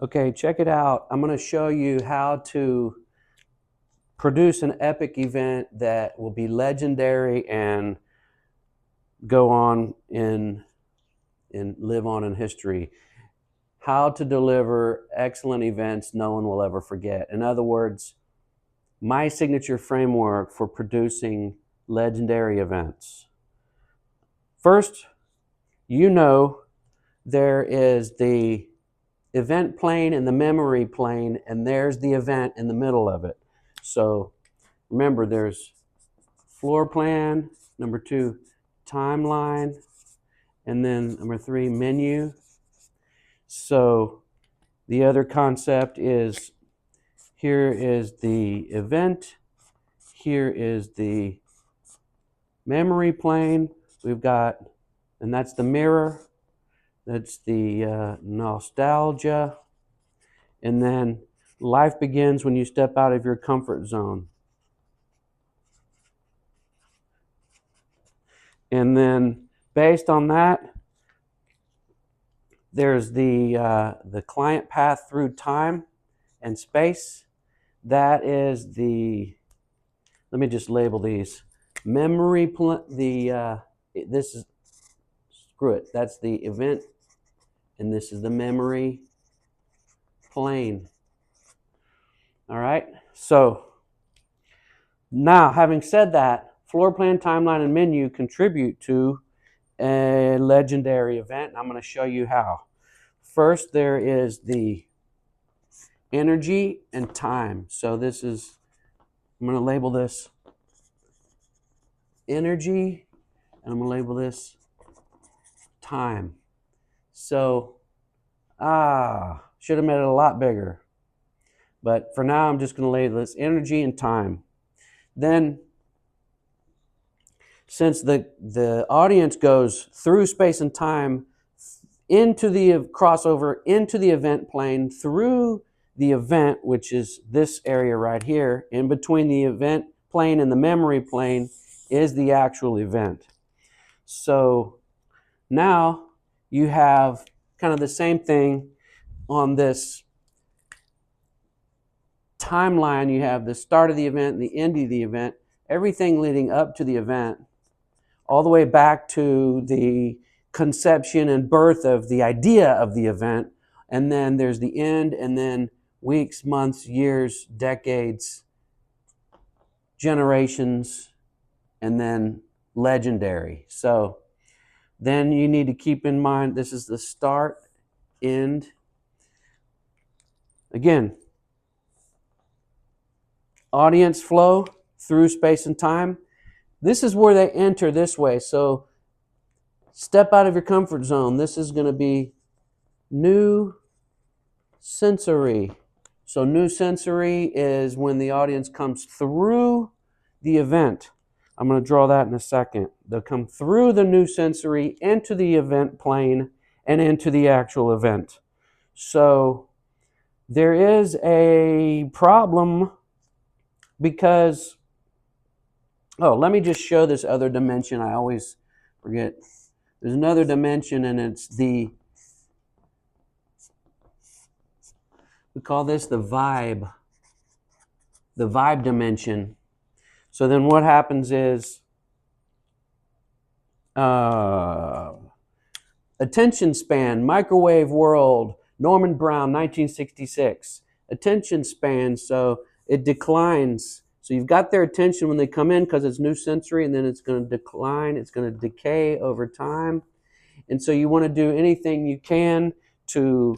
Okay, check it out. I'm going to show you how to produce an epic event that will be legendary and go on in live on in history. How to deliver excellent events no one will ever forget. In other words, my signature framework for producing legendary events. First, there is the event plane and the memory plane, and there's the event in the middle of it. So remember, there's floor plan, number 2, timeline, and then number 3, menu. So the other concept is, here is the event, here is the memory plane. We've got, and that's the mirror, that's the nostalgia, and then life begins when you step out of your comfort zone. And then based on that, there's the client path through time and space. That is the, let me just label these. This is, screw it, that's the event, and this is the memory plane. All right, so now having said that, floor plan, timeline, and menu contribute to a legendary event. I'm going to show you how. First, there is the energy and time. So this is, I'm going to label this energy, and I'm going to label this time. So, should have made it a lot bigger. But for now, I'm just going to label this energy and time. Then, since the audience goes through space and time into the crossover, into the event plane, through the event, which is this area right here, in between the event plane and the memory plane is the actual event. So now you have kind of the same thing on this timeline. You have the start of the event and the end of the event, everything leading up to the event, all the way back to the conception and birth of the idea of the event. And then there's the end, and then weeks, months, years, decades, generations, and then legendary. So then you need to keep in mind, this is the start, end. Again, audience flow through space and time. This is where they enter this way. So step out of your comfort zone. This is going to be new sensory. So new sensory is when the audience comes through the event. I'm going to draw that in a second. They'll come through the new sensory into the event plane and into the actual event. So there is a problem because, let me just show this other dimension. I always forget. There's another dimension, and it's we call this the vibe dimension. So then what happens is, attention span, microwave world, Norman Brown, 1966. Attention span, so it declines. So you've got their attention when they come in because it's new sensory, and then it's going to decline, it's going to decay over time. And so you want to do anything you can to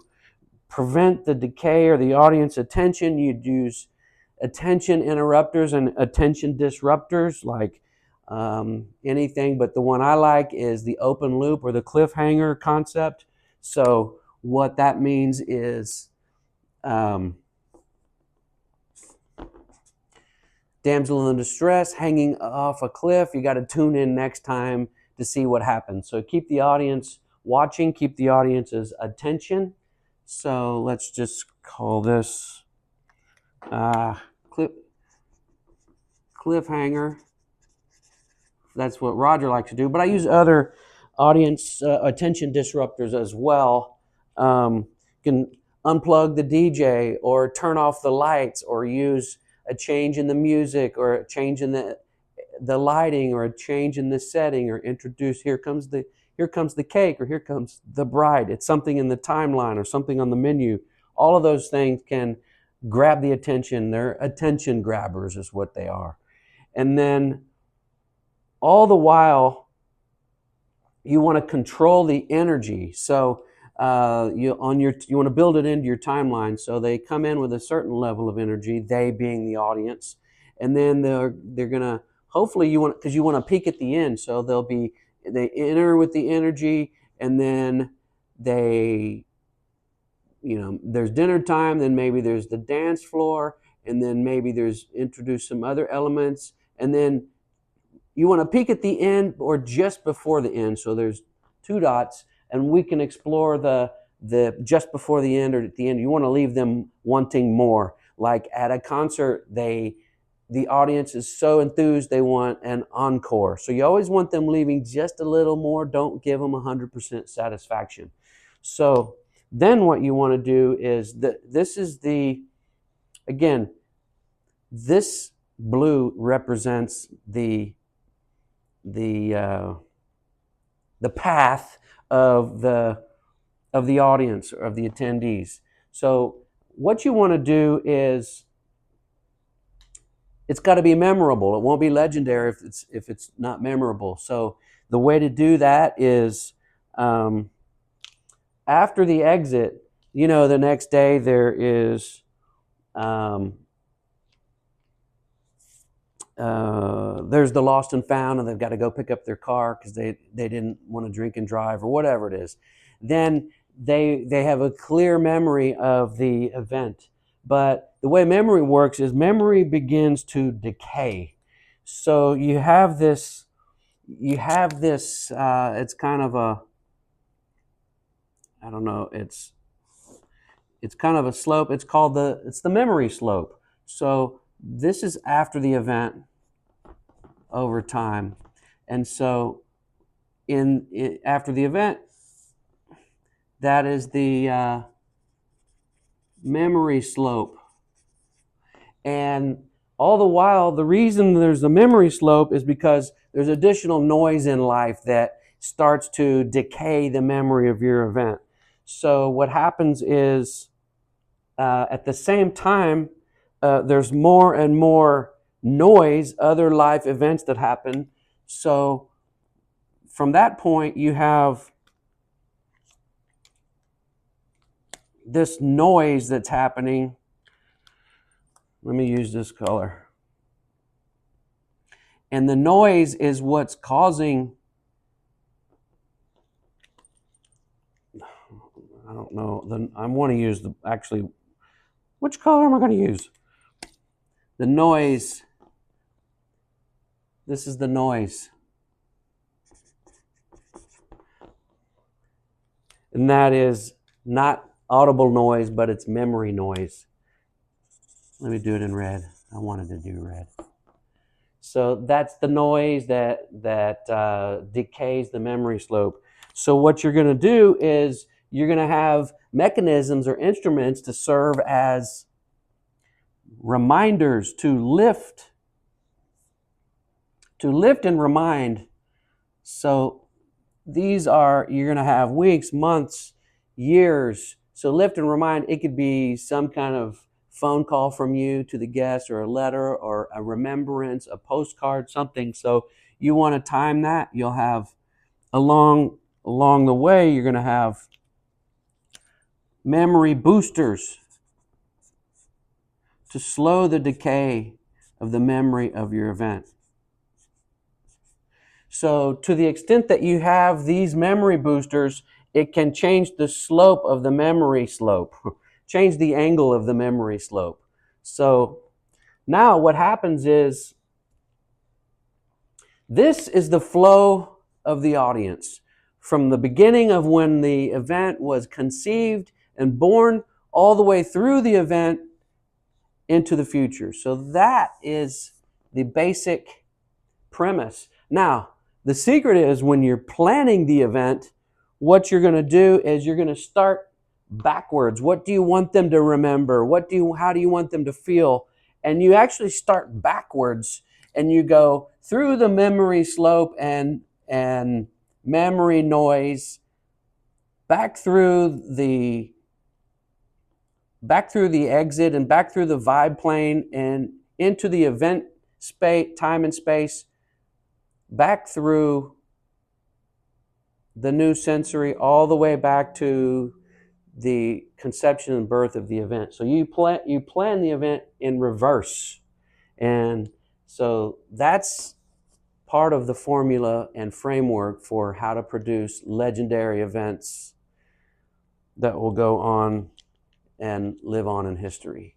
prevent the decay or the audience attention. You'd use attention interrupters and attention disruptors, like anything, but the one I like is the open loop or the cliffhanger concept. So what that means is, damsel in distress, hanging off a cliff. You got to tune in next time to see what happens. So keep the audience watching, keep the audience's attention. So let's just call this cliffhanger. That's what Roger likes to do, but I use other audience attention disruptors as well. unplug the DJ or turn off the lights or use a change in the music or a change in the lighting or a change in the setting or introduce here comes the cake or here comes the bride. It's something in the timeline or something on the menu. All of those things can grab the attention. They're attention grabbers is what they are. And then all the while you want to control the energy. So you want to build it into your timeline. So they come in with a certain level of energy, they being the audience, and then they're gonna hopefully you want to peak at the end. So they enter with the energy, and then they there's dinner time, then maybe there's the dance floor, and then maybe there's introduce some other elements, and then you want to peak at the end or just before the end. So there's two dots, and we can explore the just before the end or at the end. You want to leave them wanting more. Like at a concert, the audience is so enthused they want an encore. So you always want them leaving just a little more. Don't give them 100% satisfaction. So then what you want to do is this blue represents the path of the audience or of the attendees. So what you want to do is it's got to be memorable. It won't be legendary if it's not memorable. So the way to do that is after the exit, the next day there is there's the lost and found, and they've got to go pick up their car because they didn't want to drink and drive or whatever it is. Then they have a clear memory of the event. But the way memory works is memory begins to decay. So you have this it's kind of a, I don't know, it's kind of a slope. It's the memory slope. So this is after the event over time. And so after the event, that is the memory slope. And all the while, the reason there's a memory slope is because there's additional noise in life that starts to decay the memory of your event. So what happens is at the same time, there's more and more noise, other life events that happen. So from that point, you have this noise that's happening. Let me use this color. And the noise is what's causing, I don't know, I want to use which color am I going to use? The noise. This is the noise. And that is not audible noise, but it's memory noise. Let me do it in red. I wanted to do red. So that's the noise that decays the memory slope. So what you're going to do is you're going to have mechanisms or instruments to serve as reminders to lift and remind. So these are, you're going to have weeks, months, years. So lift and remind, it could be some kind of phone call from you to the guest, or a letter, or a remembrance, a postcard, something. So you want to time that. You'll have along the way, you're going to have memory boosters to slow the decay of the memory of your event. So to the extent that you have these memory boosters, it can change the slope of the memory slope, change the angle of the memory slope. So now what happens is, this is the flow of the audience from the beginning of when the event was conceived and born all the way through the event into the future. So that is the basic premise. Now, the secret is when you're planning the event, what you're going to do is you're going to start backwards. What do you want them to remember? How do you want them to feel? And you actually start backwards, and you go through the memory slope and memory noise, back through the exit, and back through the vibe plane, and into the event space, time and space, back through the new sensory, all the way back to the conception and birth of the event. So you plan the event in reverse. And so that's part of the formula and framework for how to produce legendary events that will go on and live on in history.